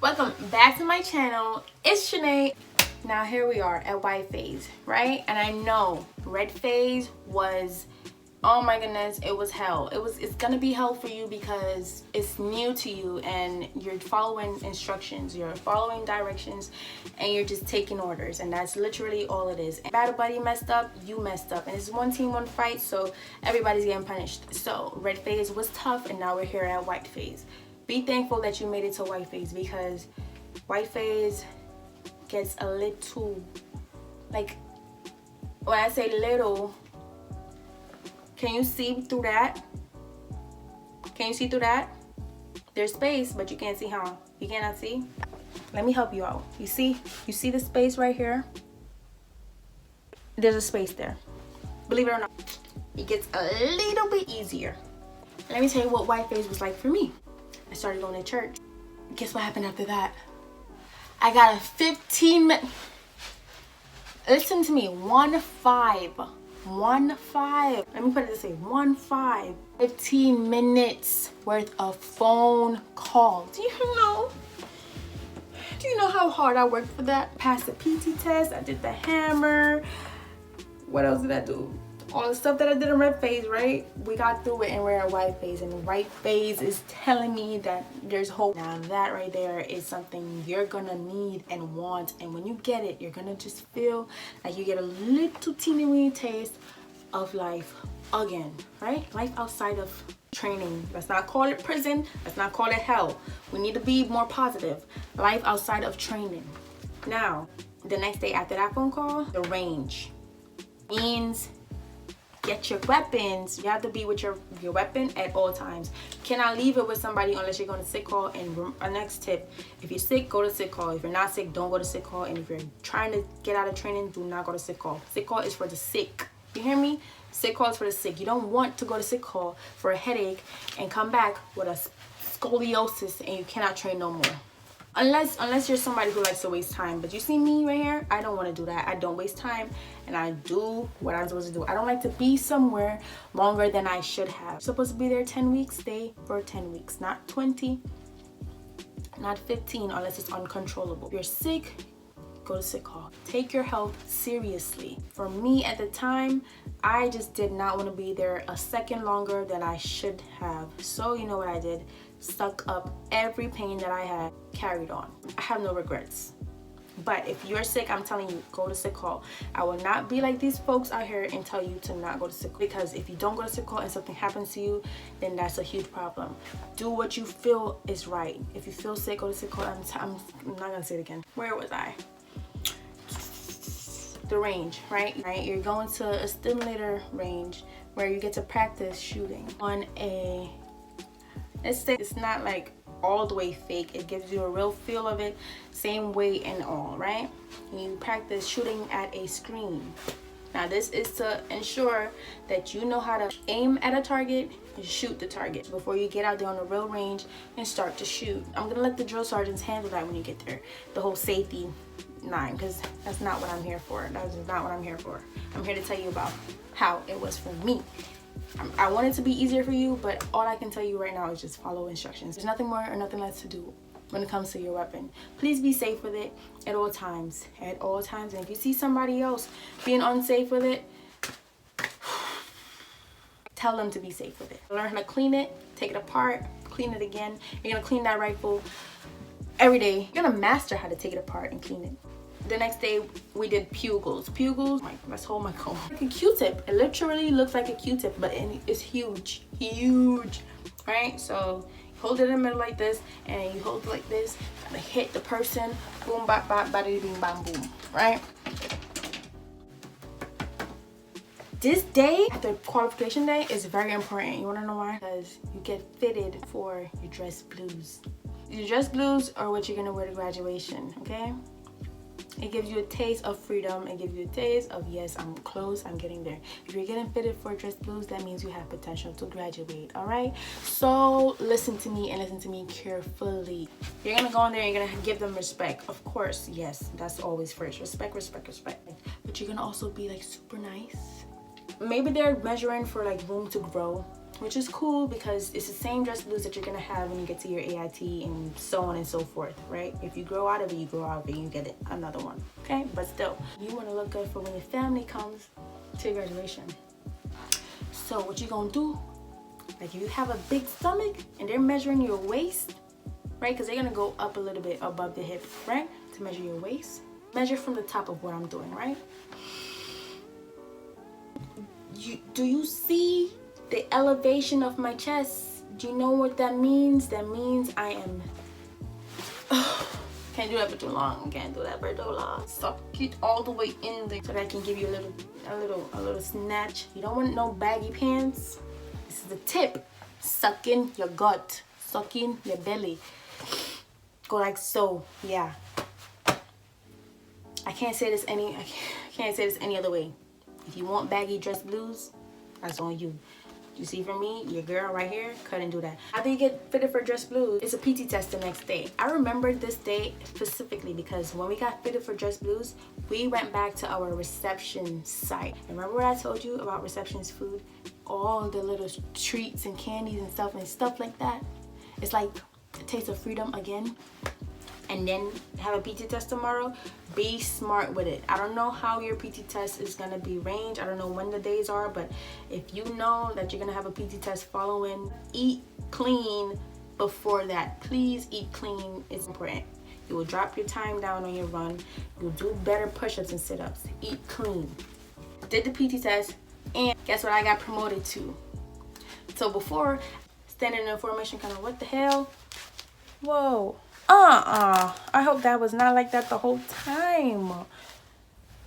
Welcome back to my channel. It's Shannay. Now here we are at white phase, right? And I know red phase was, oh my goodness, it was hell. It's gonna be hell for you because it's new to you and you're following instructions, you're following directions, and you're just taking orders, and that's literally all it is. And Battle Buddy messed up, you messed up, and it's one team, one fight, so everybody's getting punished. So red phase was tough, and now we're here at white phase. Be thankful that you made it to white phase, because white phase gets a little, like, when I say little, can you see through that? Can you see through that? There's space, but you can't see, huh? You cannot see? Let me help you out. You see the space right here? There's a space there. Believe it or not, it gets a little bit easier. Let me tell you what white phase was like for me. I started going to church. Guess what happened after that? I got a 15-minute, listen to me, 1-5. Let me put it this way, 1-5. 15 minutes worth of phone calls. Do you know how hard I worked for that? Passed the PT test, I did the hammer. What else did I do? All the stuff that I did in red phase, right? We got through it and we're at white phase, and white phase is telling me that there's hope. Now that right there is something you're gonna need and want, and when you get it, you're gonna just feel like you get a little teeny weeny taste of life again, right? Life outside of training. Let's not call it prison, let's not call it hell. We need to be more positive. Life outside of training. Now, the next day after that phone call, the range means get your weapons. You have to be with your weapon at all times. You cannot leave it with somebody unless you're going to sick call. And our next tip, if you're sick, go to sick call. If you're not sick, don't go to sick call. And if you're trying to get out of training, do not go to sick call. Sick call is for the sick. You hear me? Sick call is for the sick. You don't want to go to sick call for a headache and come back with a scoliosis and you cannot train no more. Unless you're somebody who likes to waste time. But you see me right here, I don't want to do that. I don't waste time, and I do what I'm supposed to do. I don't like to be somewhere longer than I should have. I'm supposed to be there 10 weeks, stay for 10 weeks, not 20, not 15, unless it's uncontrollable. If you're sick, go to sick call. Take your health seriously. For me at the time, I just did not want to be there a second longer than I should have. So you know what I did? Stuck up every pain that I had, carried on. I have no regrets. But if you're sick, I'm telling you, go to sick call. I will not be like these folks out here and tell you to not go to sick call, because if you don't go to sick call and something happens to you, then that's a huge problem. Do what you feel is right. If you feel sick, go to sick call. I'm not gonna say it again. Where was I? The range, right? You're going to a stimulator range where you get to practice shooting on a, let's say it's not like all the way fake, it gives you a real feel of it, same weight and all, right? And you practice shooting at a screen. Now this is to ensure that you know how to aim at a target and shoot the target before you get out there on the real range and start to shoot. I'm gonna let the drill sergeants handle that when you get there, the whole safety nine, because that's not what I'm here for. That's not what I'm here for. I'm here to tell you about how it was for me. I want it to be easier for you, but all I can tell you right now is just follow instructions. There's nothing more or nothing less to do when it comes to your weapon. Please be safe with it at all times. At all times. And if you see somebody else being unsafe with it, tell them to be safe with it. Learn how to clean it, take it apart, clean it again. You're gonna clean that rifle every day. You're gonna master how to take it apart and clean it. The next day we did pugils. Pugils, let's hold my comb. Like a Q-tip. It literally looks like a Q-tip, but it's huge, right? So you hold it in the middle like this, and you hold it like this, and hit the person, boom, bop, bop, bada, bing, bam, boom, right? This day, the qualification day, is very important. You wanna know why? Because you get fitted for your dress blues. Your dress blues are what you're gonna wear to graduation, okay? It gives you a taste of freedom. It gives you a taste of, yes, I'm close, I'm getting there. If you're getting fitted for dress blues, that means you have potential to graduate, all right? So listen to me and listen to me carefully. You're gonna go in there and you're gonna give them respect. Of course, yes, that's always first. Respect, respect, respect. But you're gonna also be like super nice. Maybe they're measuring for like room to grow. which is cool because it's the same dress blues that you're gonna have when you get to your AIT and so on and so forth, right? If you grow out of it, you grow out of it, you get another one, okay? But still, you wanna look good for when your family comes to your graduation. So what you gonna do, like if you have a big stomach and they're measuring your waist, right? Because they're gonna go up a little bit above the hip, right? To measure your waist. Measure from the top of what I'm doing, right? Do you see the elevation of my chest? Do you know what that means? That means I am... Can't do that for too long. Can't do that for too long. Suck it all the way in there so that I can give you a little snatch. You don't want no baggy pants. This is the tip. Suck in your gut. Suck in your belly. Go like so. Yeah. I can't say this any other way. If you want baggy dress blues, that's on you. You see, for me, your girl right here couldn't do that. How do you get fitted for dress blues? It's a PT test the next day. I remember this day specifically because when we got fitted for dress blues, we went back to our reception site. Remember what I told you about reception's food? All the little treats and candies and stuff like that. It's like a taste of freedom again. And then have a PT test tomorrow. Be smart with it. I don't know how your PT test is gonna be arranged. I don't know when the days are, but if you know that you're gonna have a PT test following, eat clean before that. Please eat clean. It's important. You will drop your time down on your run. You'll do better push-ups and sit-ups. Eat clean. Did the PT test, and guess what I got promoted to? So before, standing in formation, kind of what the hell? Whoa. I hope that was not like that the whole time.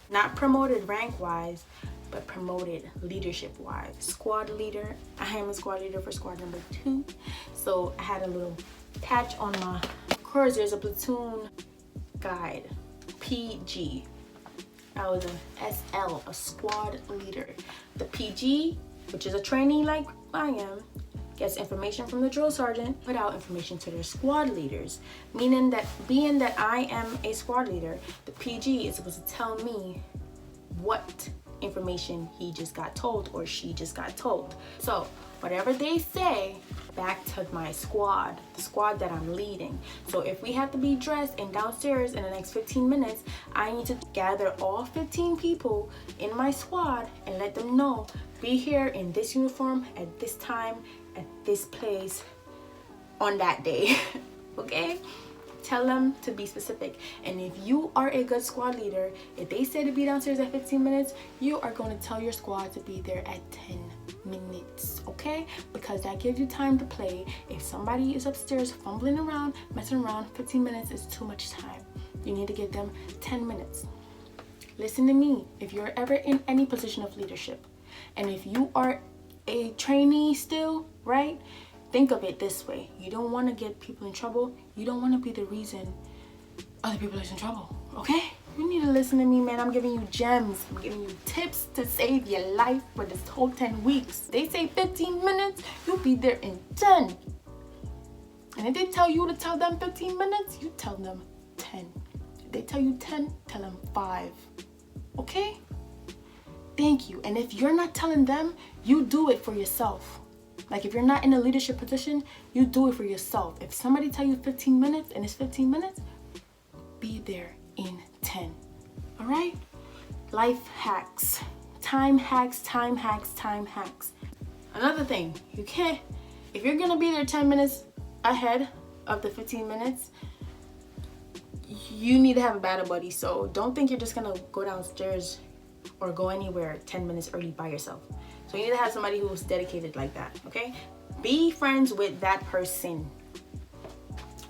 Not promoted rank-wise, but promoted leadership-wise. Squad leader. I am a squad leader for squad number 2. So I had a little patch on my... Of course, there's a platoon guide. PG. I was an SL, a squad leader. The PG, which is a trainee like I am, gets information from the drill sergeant, put out information to their squad leaders. Meaning that, being that I am a squad leader, the PG is supposed to tell me what information he just got told or she just got told. So whatever they say, back to my squad, the squad that I'm leading. So if we have to be dressed and downstairs in the next 15 minutes, I need to gather all 15 people in my squad and let them know, be here in this uniform at this time, at this place, on that day. Okay? Tell them to be specific. And if you are a good squad leader, if they say to be downstairs at 15 minutes, you are going to tell your squad to be there at 10 minutes, okay? Because that gives you time to play. If somebody is upstairs fumbling around, messing around, 15 minutes is too much time. You need to give them 10 minutes. Listen to me. If you're ever in any position of leadership, and if you are a trainee still, right? Think of it this way. You don't want to get people in trouble. You don't want to be the reason other people are in trouble, okay? You need to listen to me, man. I'm giving you gems. I'm giving you tips to save your life for this whole 10 weeks. They say 15 minutes, you'll be there in 10. And if they tell you to tell them 15 minutes, you tell them 10. If they tell you 10, tell them 5, okay? Thank you. And if you're not telling them, you do it for yourself. Like if you're not in a leadership position, you do it for yourself. If somebody tell you 15 minutes and it's 15 minutes, be there in 10. All right? Life hacks. Time hacks, time hacks, time hacks. Another thing, you can't, if you're gonna be there 10 minutes ahead of the 15 minutes, you need to have a battle buddy. So don't think you're just gonna go downstairs or go anywhere 10 minutes early by yourself. So you need to have somebody who's dedicated like that, okay? Be friends with that person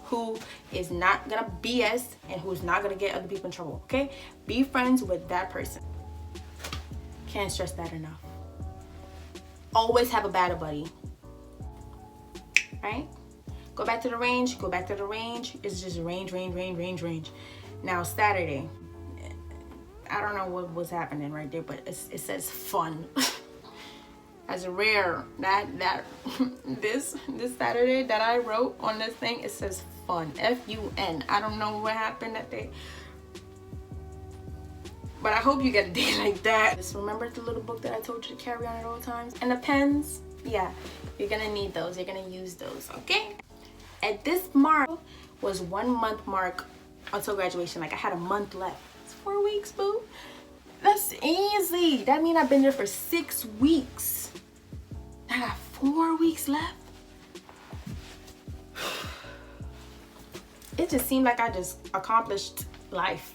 who is not gonna BS and who's not gonna get other people in trouble, okay? Be friends with that person. Can't stress that enough. Always have a battle buddy, right? Go back to the range, go back to the range. It's just range. Now Saturday, I don't know what was happening right there, but it says fun. As a rare, this Saturday that I wrote on this thing, it says fun, F-U-N. I don't know what happened that day, but I hope you get a day like that. Just remember the little book that I told you to carry on at all times, and the pens. Yeah, you're gonna need those. You're gonna use those, okay? At this mark was 1 month mark until graduation. Like I had a month left. It's 4 weeks, boo. That's easy. That means I've been there for 6 weeks. I got 4 weeks left. It just seemed like I just accomplished life.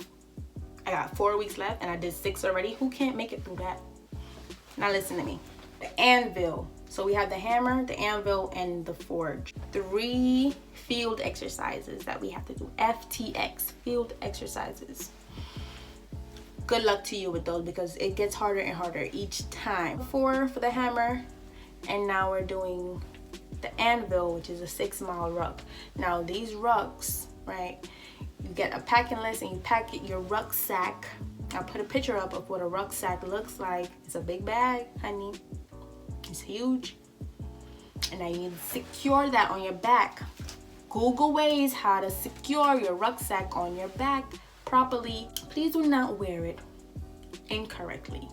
I got 4 weeks left and I did 6 already. Who can't make it through that? Now listen to me. The anvil. So we have the hammer, the anvil, and the forge. 3 field exercises that we have to do. FTX, field exercises. Good luck to you with those because it gets harder and harder each time. 4 for the hammer, and now we're doing the anvil, which is a 6-mile ruck. Now these rucks, right? You get a packing list and you pack it your rucksack. I'll put a picture up of what a rucksack looks like. It's a big bag, honey. It's huge. And now you need to secure that on your back. Google ways how to secure your rucksack on your back properly. Please do not wear it incorrectly.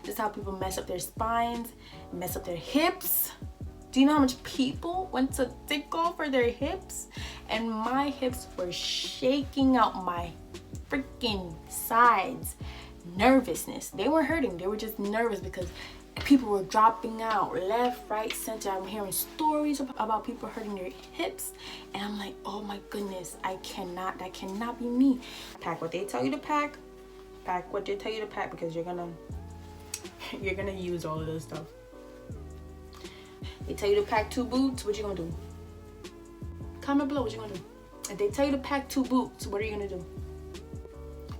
This is how people mess up their spines, mess up their hips. Do you know how much people went to tickle for their hips? And my hips were shaking out my freaking sides. Nervousness. They weren't hurting. They were just nervous because people were dropping out left, right, center. I'm hearing stories about people hurting their hips. And I'm like, oh my goodness, that cannot be me. Pack what they tell you to pack. Pack what they tell you to pack because you're gonna use all of this stuff. They tell you to pack 2 boots, what you gonna do? Comment below what you gonna do. If they tell you to pack 2 boots, what are you gonna do?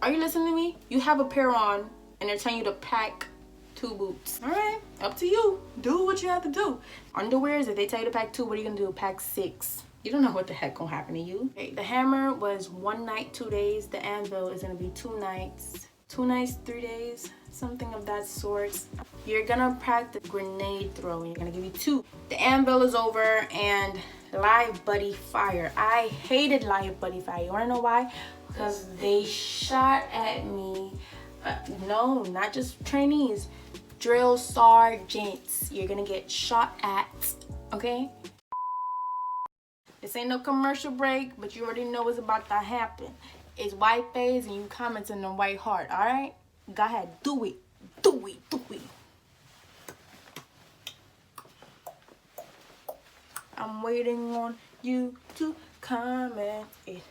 Are you listening to me? You have a pair on and they're telling you to pack 2 boots. All right, up to you. Do what you have to do. Underwears, if they tell you to pack 2, what are you gonna do? Pack 6. You don't know what the heck gonna happen to you. Okay, the hammer was 1 night, 2 days. The anvil is gonna be 2 nights. 2 nights, 3 days, something of that sort. You're gonna practice grenade throwing. You're gonna give you 2. The anvil is over and live buddy fire. I hated live buddy fire. You wanna know why? Because they shot at me. No, not just trainees. Drill sergeants. You're gonna get shot at, okay? This ain't no commercial break, but you already know what's about to happen. It's white face and you commenting on white heart, all right? Go ahead, do it, do it, do it. I'm waiting on you to comment it.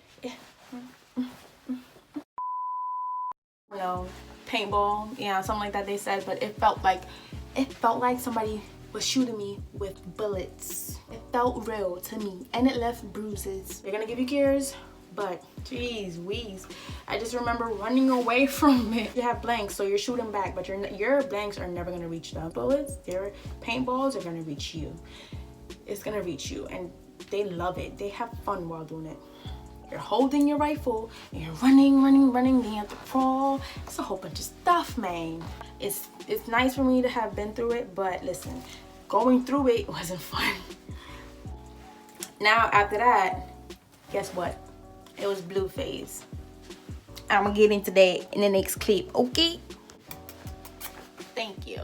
No, paintball, yeah, something like that they said, but it felt like somebody was shooting me with bullets. It felt real to me, and it left bruises. They're gonna give you gears, but geez Wheeze, I just remember running away from it. You have blanks, so you're shooting back, but your blanks are never gonna reach the bullets. Their paintballs are gonna reach you. It's gonna reach you, and they love it. They have fun while doing it. You're holding your rifle, and you're running, then you have to crawl. It's a whole bunch of stuff, man. It's nice for me to have been through it, but listen, going through it wasn't fun. Now, after that, guess what? It was blue phase. I'm gonna get into that in the next clip, okay? Thank you.